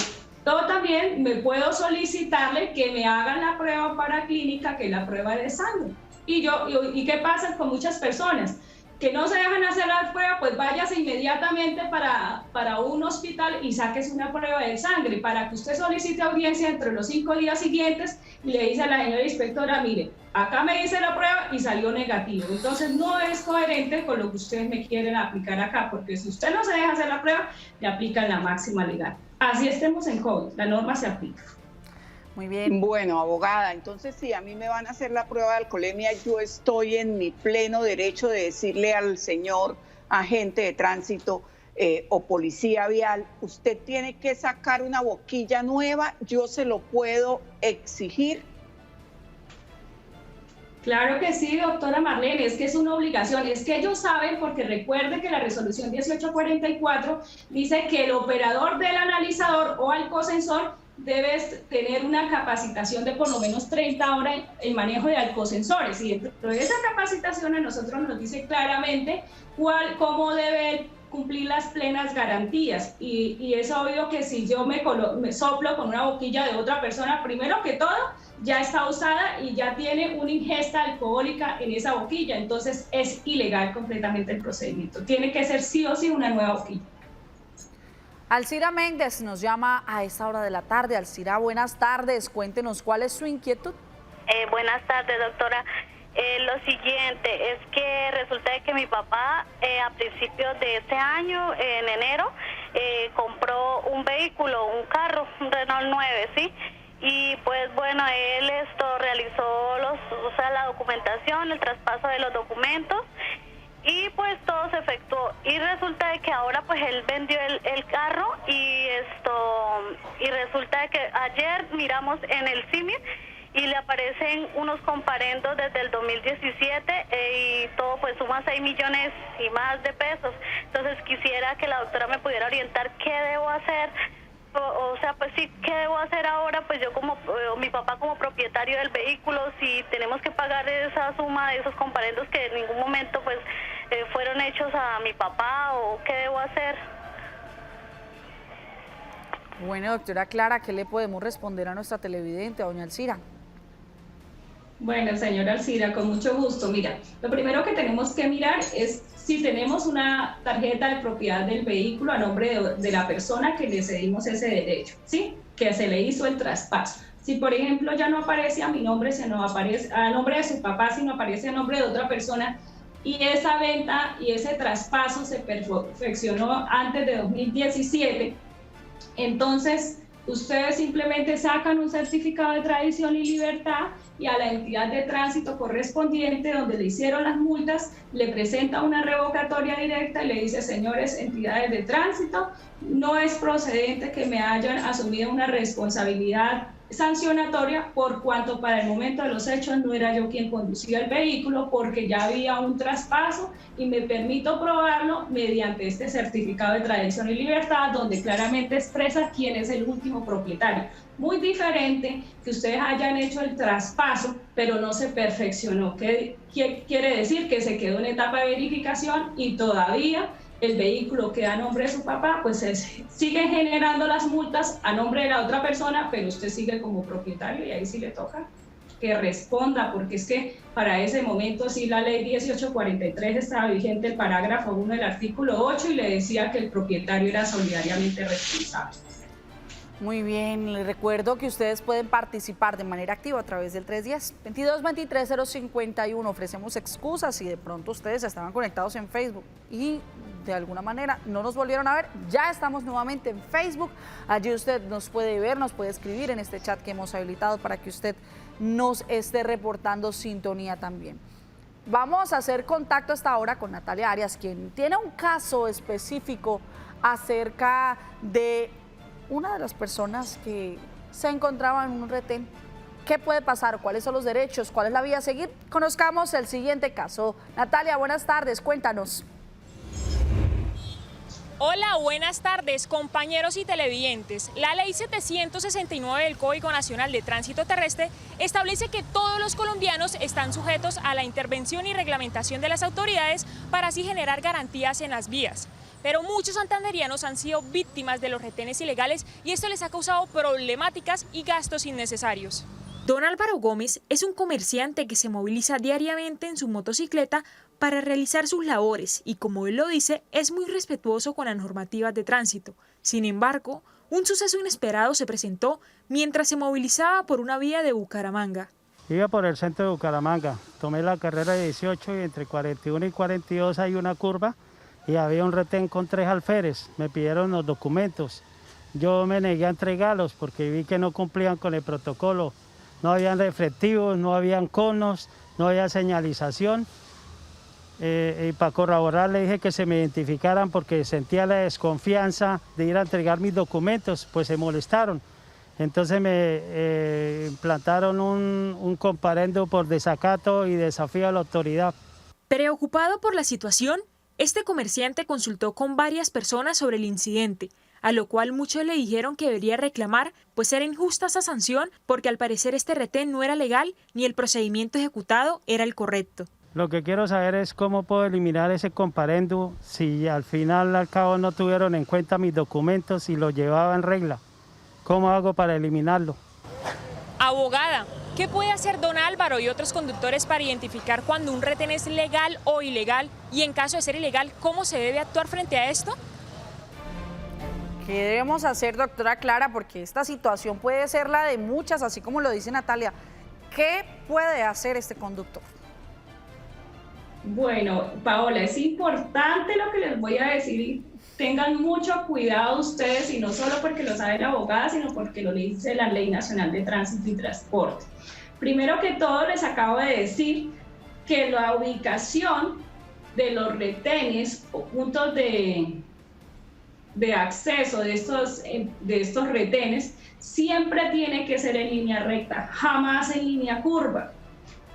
todo también me puedo solicitarle que me hagan la prueba paraclínica, que es la prueba de sangre. ¿Y qué pasa con muchas personas? Que no se dejan hacer la prueba, pues váyase inmediatamente para un hospital y sáquese una prueba de sangre para que usted solicite audiencia entre los 5 días siguientes y le dice a la señora inspectora, mire, acá me hice la prueba y salió negativo. Entonces no es coherente con lo que ustedes me quieren aplicar acá, porque si usted no se deja hacer la prueba, le aplican la máxima legal. Así estemos en COVID, la norma se aplica. Muy bien. Bueno, abogada, entonces si a mí me van a hacer la prueba de alcoholemia, yo estoy en mi pleno derecho de decirle al señor agente de tránsito o policía vial, usted tiene que sacar una boquilla nueva, yo se lo puedo exigir. Claro que sí, doctora Marlene, es que es una obligación, es que ellos saben, porque recuerde que la resolución 1844 dice que el operador del analizador o alcosensor debes tener una capacitación de por lo menos 30 horas en manejo de alcosensores, y dentro de esa capacitación a nosotros nos dice claramente cómo debe cumplir las plenas garantías, y es obvio que si yo me soplo con una boquilla de otra persona, primero que todo ya está usada y ya tiene una ingesta alcohólica en esa boquilla, entonces es ilegal completamente el procedimiento, tiene que ser sí o sí una nueva boquilla. Alcira Méndez nos llama a esta hora de la tarde. Alcira, buenas tardes. Cuéntenos cuál es su inquietud. Buenas tardes, doctora. Lo siguiente es que resulta de que mi papá a principios de este año, en enero, compró un vehículo, un carro, un Renault 9, ¿sí? Y pues bueno, él realizó la documentación, el traspaso de los documentos, y pues todo se efectuó, y resulta de que ahora pues él vendió el carro y resulta de que ayer miramos en el CIMIR y le aparecen unos comparendos desde el 2017 y todo pues suma 6 millones y más de pesos. Entonces quisiera que la doctora me pudiera orientar qué debo hacer. O sea, pues sí, ¿qué debo hacer ahora? Pues yo mi papá como propietario del vehículo, si tenemos que pagar esa suma de esos comparendos que en ningún momento pues fueron hechos a mi papá, o qué debo hacer. Bueno, doctora Clara, ¿qué le podemos responder a nuestra televidente, a doña Alcira? Bueno, señora Alcira, con mucho gusto. Mira, lo primero que tenemos que mirar es si tenemos una tarjeta de propiedad del vehículo a nombre de la persona que le cedimos ese derecho, ¿sí? Que se le hizo el traspaso. Si, por ejemplo, ya no aparece a mi nombre, no aparece a nombre de su papá, sino aparece a nombre de otra persona, y esa venta y ese traspaso se perfeccionó antes de 2017, entonces Ustedes simplemente sacan un certificado de tradición y libertad y a la entidad de tránsito correspondiente donde le hicieron las multas, le presenta una revocatoria directa y le dice: señores entidades de tránsito, no es procedente que me hayan asumido una responsabilidad sancionatoria por cuanto para el momento de los hechos no era yo quien conducía el vehículo, porque ya había un traspaso y me permito probarlo mediante este certificado de tradición y libertad donde claramente expresa quién es el último propietario. Muy diferente que ustedes hayan hecho el traspaso pero no se perfeccionó. ¿Qué quiere decir? Que se quedó en etapa de verificación y todavía el vehículo queda a nombre de su papá, pues sigue generando las multas a nombre de la otra persona, pero usted sigue como propietario y ahí sí le toca que responda, porque es que para ese momento sí la ley 1843 estaba vigente, el parágrafo 1 del artículo 8, y le decía que el propietario era solidariamente responsable. Muy bien, les recuerdo que ustedes pueden participar de manera activa a través del 310-2223-051. Ofrecemos excusas si de pronto ustedes estaban conectados en Facebook y de alguna manera no nos volvieron a ver. Ya estamos nuevamente en Facebook. Allí usted nos puede ver, nos puede escribir en este chat que hemos habilitado para que usted nos esté reportando sintonía también. Vamos a hacer contacto hasta ahora con Natalia Arias, quien tiene un caso específico acerca de una de las personas que se encontraba en un retén. ¿Qué puede pasar? ¿Cuáles son los derechos? ¿Cuál es la vía a seguir? Conozcamos el siguiente caso. Natalia, buenas tardes, cuéntanos. Hola, buenas tardes, compañeros y televidentes. La Ley 769 del Código Nacional de Tránsito Terrestre establece que todos los colombianos están sujetos a la intervención y reglamentación de las autoridades para así generar garantías en las vías. Pero muchos santanderianos han sido víctimas de los retenes ilegales y esto les ha causado problemáticas y gastos innecesarios. Don Álvaro Gómez es un comerciante que se moviliza diariamente en su motocicleta para realizar sus labores y, como él lo dice, es muy respetuoso con las normativas de tránsito. Sin embargo, un suceso inesperado se presentó mientras se movilizaba por una vía de Bucaramanga. Iba por el centro de Bucaramanga, tomé la carrera 18 y entre 41 y 42 hay una curva y había un retén con 3 alférez. Me pidieron los documentos. Yo me negué a entregarlos porque vi que no cumplían con el protocolo. No habían reflectivos, no habían conos, no había señalización. Y para corroborar le dije que se me identificaran porque sentía la desconfianza de ir a entregar mis documentos, pues se molestaron. Entonces me implantaron un comparendo por desacato y desafío a la autoridad. Preocupado por la situación, este comerciante consultó con varias personas sobre el incidente, a lo cual muchos le dijeron que debería reclamar, pues era injusta esa sanción porque al parecer este retén no era legal ni el procedimiento ejecutado era el correcto. Lo que quiero saber es cómo puedo eliminar ese comparendo si al final al cabo no tuvieron en cuenta mis documentos y los llevaba en regla. ¿Cómo hago para eliminarlo? Abogada, ¿qué puede hacer don Álvaro y otros conductores para identificar cuando un retén es legal o ilegal? Y en caso de ser ilegal, ¿cómo se debe actuar frente a esto? ¿Qué debemos hacer, doctora Clara? Porque esta situación puede ser la de muchas, así como lo dice Natalia. ¿Qué puede hacer este conductor? Bueno, Paola, es importante lo que les voy a decir y tengan mucho cuidado ustedes, y no solo porque lo sabe la abogada, sino porque lo dice la Ley Nacional de Tránsito y Transporte. Primero que todo, les acabo de decir que la ubicación de los retenes o puntos de acceso de estos retenes siempre tiene que ser en línea recta, jamás en línea curva,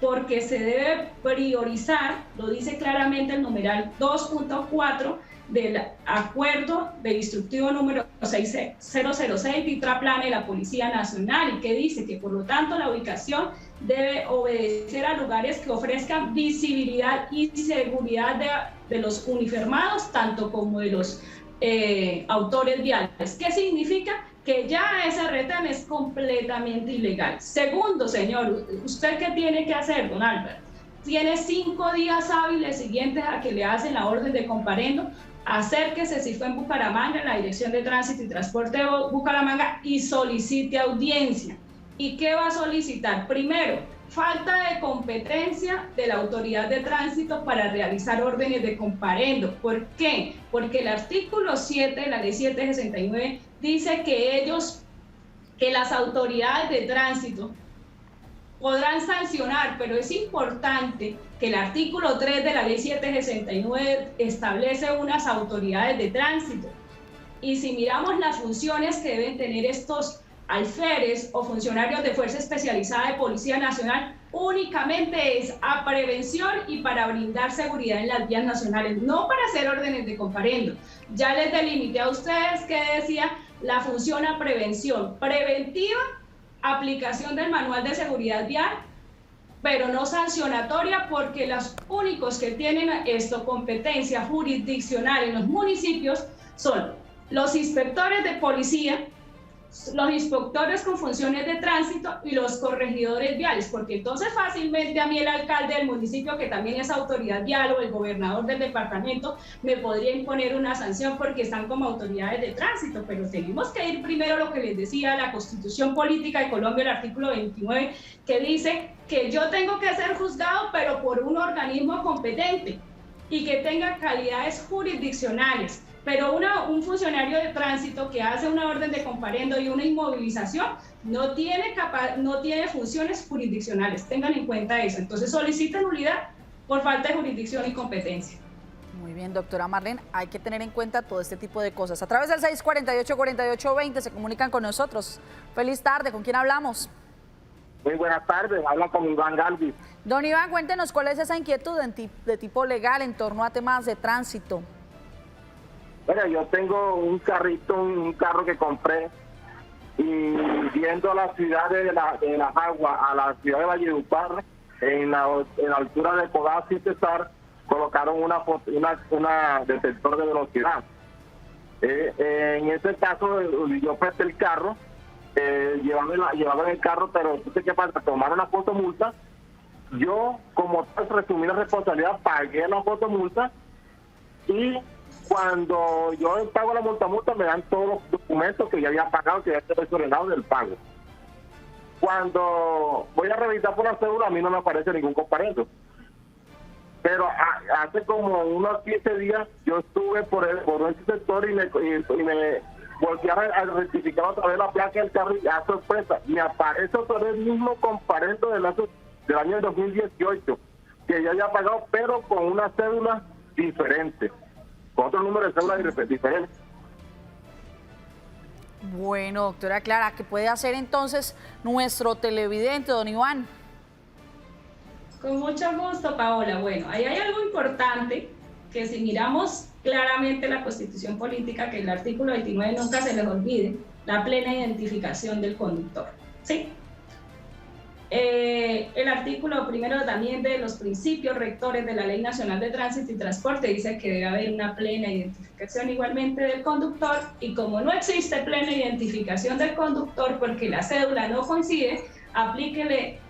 porque se debe priorizar, lo dice claramente el numeral 2.4 del acuerdo de instructivo número 6006 Titraplane de la Policía Nacional, y que dice que por lo tanto la ubicación debe obedecer a lugares que ofrezcan visibilidad y seguridad de los uniformados, tanto como de los autores viales. ¿Qué significa? Que ya ese retén es completamente ilegal. Segundo, señor, ¿usted qué tiene que hacer, don Álvaro? Tiene 5 días hábiles siguientes a que le hacen la orden de comparendo. Acérquese, si fue en Bucaramanga, en la Dirección de Tránsito y Transporte de Bucaramanga, y solicite audiencia. ¿Y qué va a solicitar? Primero, falta de competencia de la autoridad de tránsito para realizar órdenes de comparendo. ¿Por qué? Porque el artículo 7 de la Ley 769 dice que ellos que las autoridades de tránsito podrán sancionar, pero es importante que el artículo 3 de la ley 769 establece unas autoridades de tránsito. Y si miramos las funciones que deben tener estos alférez o funcionarios de Fuerza Especializada de Policía Nacional, únicamente es a prevención y para brindar seguridad en las vías nacionales, no para hacer órdenes de comparendo. Ya les delimité a ustedes que decía la función a prevención, preventiva, aplicación del manual de seguridad vial, pero no sancionatoria, porque los únicos que tienen esto competencia jurisdiccional en los municipios son los inspectores de policía, los inspectores con funciones de tránsito y los corregidores viales, porque entonces fácilmente a mí el alcalde del municipio, que también es autoridad vial, o el gobernador del departamento, me podría imponer una sanción porque están como autoridades de tránsito, pero tenemos que ir primero a lo que les decía la Constitución Política de Colombia, el artículo 29, que dice que yo tengo que ser juzgado, pero por un organismo competente y que tenga calidades jurisdiccionales. Pero un funcionario de tránsito que hace una orden de comparendo y una inmovilización no tiene funciones jurisdiccionales. Tengan en cuenta eso. Entonces soliciten nulidad por falta de jurisdicción y competencia. Muy bien, doctora Marlene, hay que tener en cuenta todo este tipo de cosas. A través del 648-4820 se comunican con nosotros. Feliz tarde, ¿con quién hablamos? Muy buenas tardes, habla con Iván Galvis. Don Iván, cuéntenos cuál es esa inquietud de tipo legal en torno a temas de tránsito. Bueno, yo tengo un carro que compré, y viendo la ciudad de Las Aguas a la ciudad de Valledupar, en la altura de Codazzi y Cesar, colocaron una detector de velocidad. En ese caso, yo presté el carro, llevaba el carro, pero entonces, ¿qué pasa? Tomaron una fotomulta. Yo, como tal, resumí la responsabilidad, pagué la fotomulta, y cuando yo pago la multa, me dan todos los documentos que ya había pagado, que ya estaba exonerado del pago. Cuando voy a revisar por la cédula, a mí no me aparece ningún comparendo. Pero hace como unos 15 días yo estuve por ese sector y me volví a rectificar otra vez la placa del carro, y a sorpresa, me aparece otra vez el mismo comparendo del año 2018, que yo había pagado, pero con una cédula diferente, con otro número de cédula diferente. Bueno, doctora Clara, ¿qué puede hacer entonces nuestro televidente, don Iván? Con mucho gusto, Paola. Bueno, ahí hay algo importante, que si miramos claramente la Constitución Política, que el artículo 29 nunca se les olvide, la plena identificación del conductor, ¿sí? El artículo primero también de los principios rectores de la Ley Nacional de Tránsito y Transporte dice que debe haber una plena identificación igualmente del conductor, y como no existe plena identificación del conductor porque la cédula no coincide,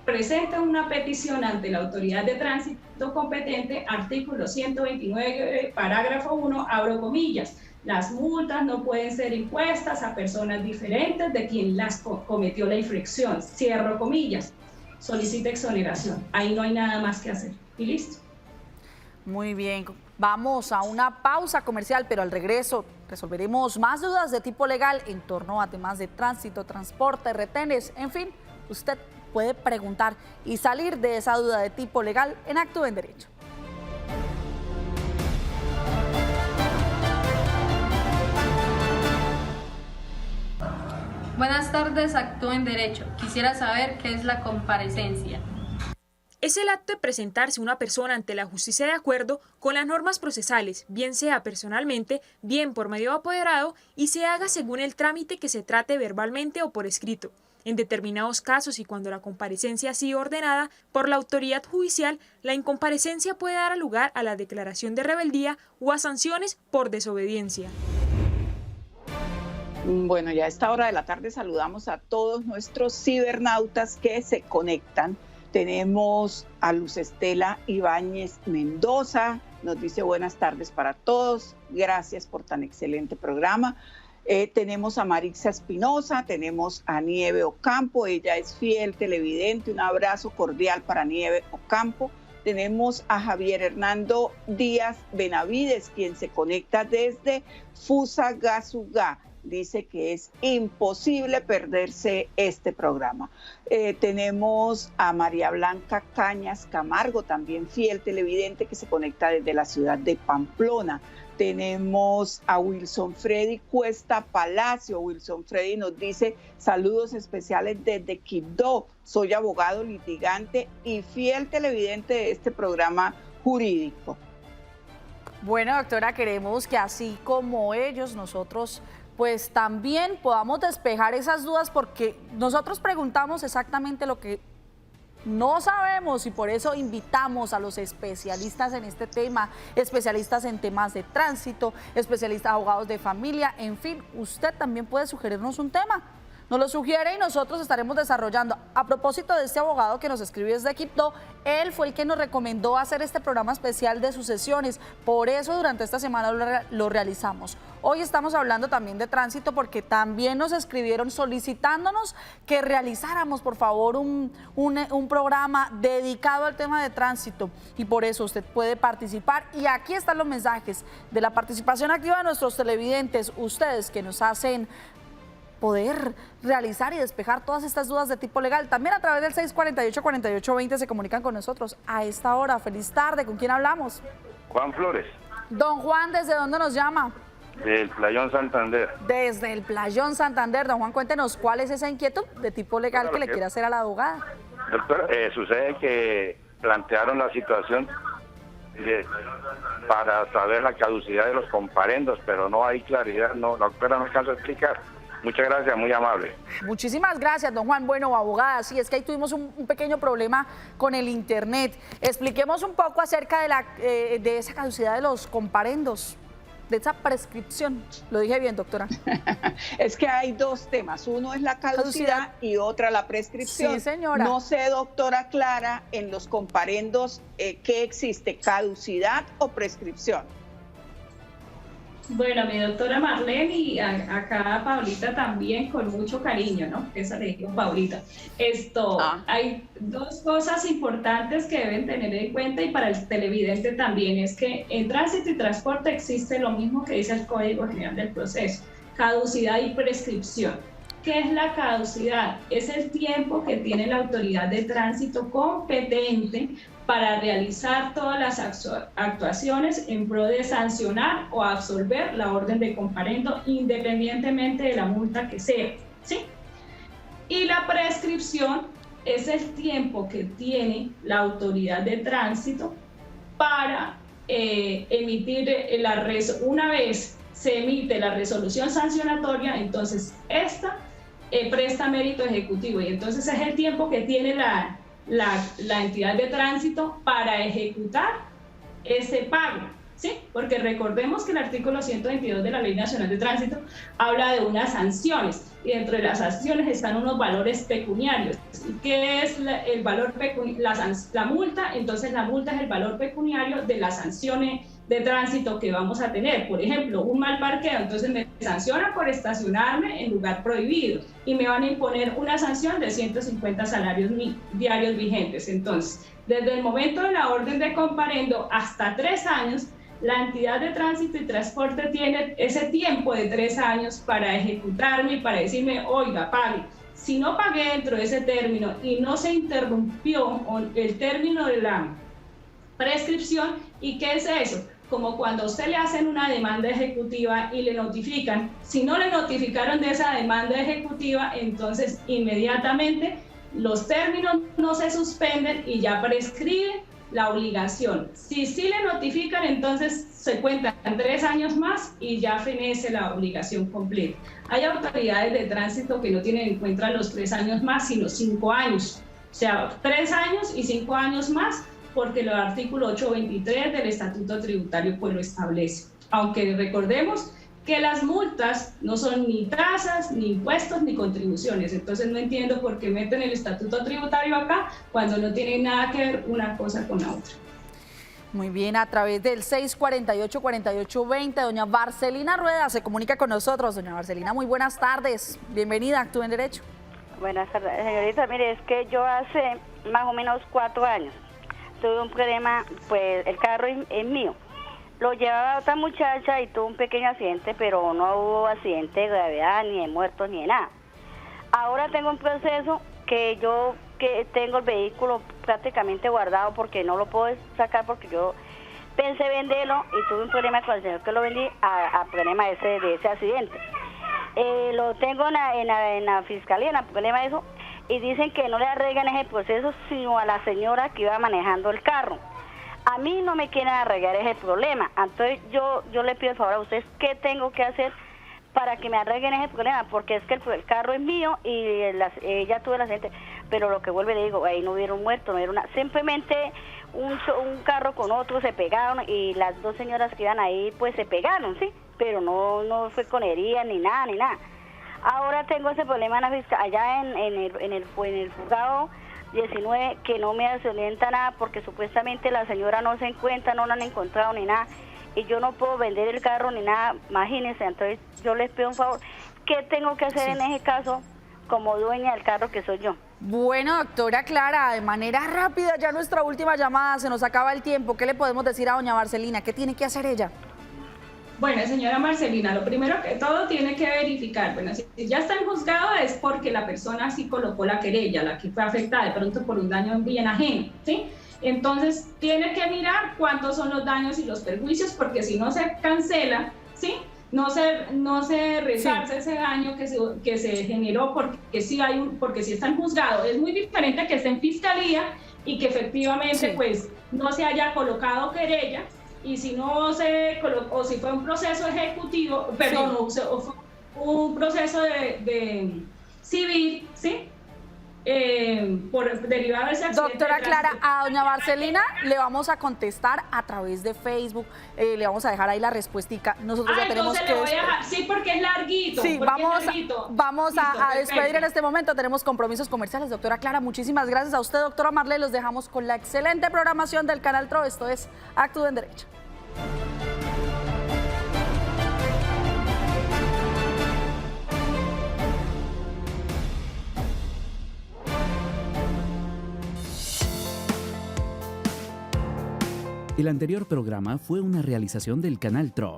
presente una petición ante la autoridad de tránsito competente, artículo 129, parágrafo 1, abro comillas. Las multas no pueden ser impuestas a personas diferentes de quien las cometió la infracción, cierro comillas. Solicita exoneración. Ahí no hay nada más que hacer. Y listo. Muy bien. Vamos a una pausa comercial, pero al regreso resolveremos más dudas de tipo legal en torno a temas de tránsito, transporte, retenes, en fin. Usted puede preguntar y salir de esa duda de tipo legal en Actúe en Derecho. Buenas tardes, Actúe en Derecho. Quisiera saber qué es la comparecencia. Es el acto de presentarse una persona ante la justicia de acuerdo con las normas procesales, bien sea personalmente, bien por medio de apoderado, y se haga según el trámite que se trate verbalmente o por escrito. En determinados casos y cuando la comparecencia ha sido ordenada por la autoridad judicial, la incomparecencia puede dar lugar a la declaración de rebeldía o a sanciones por desobediencia. Bueno, ya a esta hora de la tarde saludamos a todos nuestros cibernautas que se conectan. Tenemos a Luz Estela Ibáñez Mendoza, nos dice buenas tardes para todos, gracias por tan excelente programa. Tenemos a Marixa Espinosa, tenemos a Nieve Ocampo, ella es fiel televidente, un abrazo cordial para Nieve Ocampo. Tenemos a Javier Hernando Díaz Benavides, quien se conecta desde Fusagasugá. dice que es imposible perderse este programa. Tenemos a María Blanca Cañas Camargo, también fiel televidente que se conecta desde la ciudad de Pamplona. Tenemos a Wilson Freddy Cuesta Palacio. Wilson Freddy nos dice saludos especiales desde Quibdó. Soy abogado litigante y fiel televidente de este programa jurídico. Bueno, doctora, queremos que así como ellos, nosotros pues también podamos despejar esas dudas, porque nosotros preguntamos exactamente lo que no sabemos y por eso invitamos a los especialistas en este tema, especialistas en temas de tránsito, especialistas, abogados de familia, en fin, usted también puede sugerirnos un tema. Nos lo sugiere y nosotros estaremos desarrollando. A propósito de este abogado que nos escribió desde Quibdó, él fue el que nos recomendó hacer este programa especial de sucesiones. Por eso durante esta semana lo realizamos. Hoy estamos hablando también de tránsito porque también nos escribieron solicitándonos que realizáramos, por favor, un programa dedicado al tema de tránsito. Y por eso usted puede participar. Y aquí están los mensajes de la participación activa de nuestros televidentes, ustedes que nos hacen poder realizar y despejar todas estas dudas de tipo legal. También a través del 648-4820 se comunican con nosotros a esta hora. Feliz tarde, ¿con quién hablamos? Juan Flores. Don Juan, ¿desde dónde nos llama? Del Playón Santander. Desde el Playón Santander. Don Juan, cuéntenos cuál es esa inquietud de tipo legal que le quiere hacer a la abogada. Doctor, sucede que plantearon la situación para saber la caducidad de los comparendos, pero no hay claridad, no, la doctora no alcanza a explicar. Muchas gracias, muy amable. Muchísimas gracias, don Juan. Bueno, abogada, sí, es que ahí tuvimos un pequeño problema con el internet. Expliquemos un poco acerca de esa caducidad de los comparendos, de esa prescripción. Lo dije bien, doctora. Es que hay dos temas. Uno es la caducidad y otra la prescripción. Sí, señora. No sé, doctora Clara, en los comparendos, ¿qué existe? ¿Caducidad o prescripción? Bueno, mi doctora Marlene y acá Paulita también con mucho cariño, ¿no? Esa le digo Paulita. Hay dos cosas importantes que deben tener en cuenta y para el televidente también, es que en tránsito y transporte existe lo mismo que dice el Código General del Proceso, caducidad y prescripción. ¿Qué es la caducidad? Es el tiempo que tiene la autoridad de tránsito competente para realizar todas las actuaciones en pro de sancionar o absolver la orden de comparendo independientemente de la multa que sea, ¿sí? Y la prescripción es el tiempo que tiene la autoridad de tránsito para emitir una vez se emite la resolución sancionatoria, entonces esta presta mérito ejecutivo y entonces es el tiempo que tiene la entidad de tránsito para ejecutar ese pago, ¿sí? Porque recordemos que el artículo 122 de la Ley Nacional de Tránsito habla de unas sanciones y dentro de las sanciones están unos valores pecuniarios. ¿Y qué es el valor pecuniario? La multa, entonces la multa es el valor pecuniario de las sanciones de tránsito que vamos a tener. Por ejemplo, un mal parqueo, entonces me sancionan por estacionarme en lugar prohibido y me van a imponer una sanción de 150 salarios diarios vigentes. Entonces, desde el momento de la orden de comparendo hasta 3 años, la entidad de tránsito y transporte tiene ese tiempo de 3 años para ejecutarme y para decirme, oiga, pague. Si no pagué dentro de ese término y no se interrumpió el término de la prescripción, ¿y qué es eso? Como cuando a usted le hacen una demanda ejecutiva y le notifican, si no le notificaron de esa demanda ejecutiva, entonces inmediatamente los términos no se suspenden y ya prescribe la obligación. Si sí le notifican, entonces se cuentan 3 años más y ya fenece la obligación completa. Hay autoridades de tránsito que no tienen en cuenta los 3 años más, sino 5 años. O sea, 3 años y 5 años más, porque el artículo 823 del Estatuto Tributario pues lo establece. Aunque recordemos que las multas no son ni tasas, ni impuestos, ni contribuciones. Entonces no entiendo por qué meten el Estatuto Tributario acá cuando no tiene nada que ver una cosa con la otra. Muy bien, a través del 648-4820, doña Barcelina Rueda se comunica con nosotros. Doña Barcelina, muy buenas tardes. Bienvenida a Actúe en Derecho. Buenas tardes, señorita. Mire, es que yo hace más o menos 4 años tuve un problema, pues el carro es mío. Lo llevaba otra muchacha y tuvo un pequeño accidente, pero no hubo accidente de gravedad, ni de muertos, ni de nada. Ahora tengo un proceso que tengo el vehículo prácticamente guardado porque no lo puedo sacar porque yo pensé venderlo y tuve un problema con el señor que lo vendí a problema de ese accidente. Lo tengo en la fiscalía, en el problema de eso, y dicen que no le arreglan ese proceso sino a la señora que iba manejando el carro. A mí no me quieren arreglar ese problema, entonces yo le pido el favor a ustedes, ¿qué tengo que hacer para que me arreglen ese problema? Porque es que el carro es mío y ella tuvo el accidente, pero lo que vuelve le digo, ahí no hubieron muertos, no hubieron nada, simplemente un carro con otro se pegaron y las dos señoras que iban ahí pues se pegaron, sí, pero no fue con heridas ni nada. Ahora tengo ese problema en la allá en el juzgado 19 que no me asienta nada porque supuestamente la señora no se encuentra, no la han encontrado ni nada y yo no puedo vender el carro ni nada, imagínense. Entonces yo les pido un favor, ¿qué tengo que hacer en ese caso como dueña del carro que soy yo? Bueno, doctora Clara, de manera rápida, ya nuestra última llamada, se nos acaba el tiempo. ¿Qué le podemos decir a doña Marcelina? ¿Qué tiene que hacer ella? Bueno, señora Marcelina, lo primero que todo tiene que verificar, bueno, si ya está en juzgado es porque la persona sí colocó la querella, la que fue afectada de pronto por un daño en bien ajeno, ¿sí? Entonces, tiene que mirar cuántos son los daños y los perjuicios, porque si no se cancela, ¿sí? No se resarce ese daño que se generó porque sí está en juzgado. Es muy diferente que esté en fiscalía y que efectivamente pues no se haya colocado querella, y si no se colocó, o si fue un proceso ejecutivo, perdón, o fue un proceso de civil, ¿sí? Por derivado de ese accidente. Doctora Clara, a doña Marcelina le vamos a contestar a través de Facebook, le vamos a dejar ahí la respuestica. Nosotros ya tenemos que... Voy a dejar, sí, porque es larguito. Sí, vamos a despedir en este momento, tenemos compromisos comerciales. Doctora Clara, muchísimas gracias a usted, doctora Marley, los dejamos con la excelente programación del Canal TRO, esto es Actúe en Derecho. El anterior programa fue una realización del Canal TRO.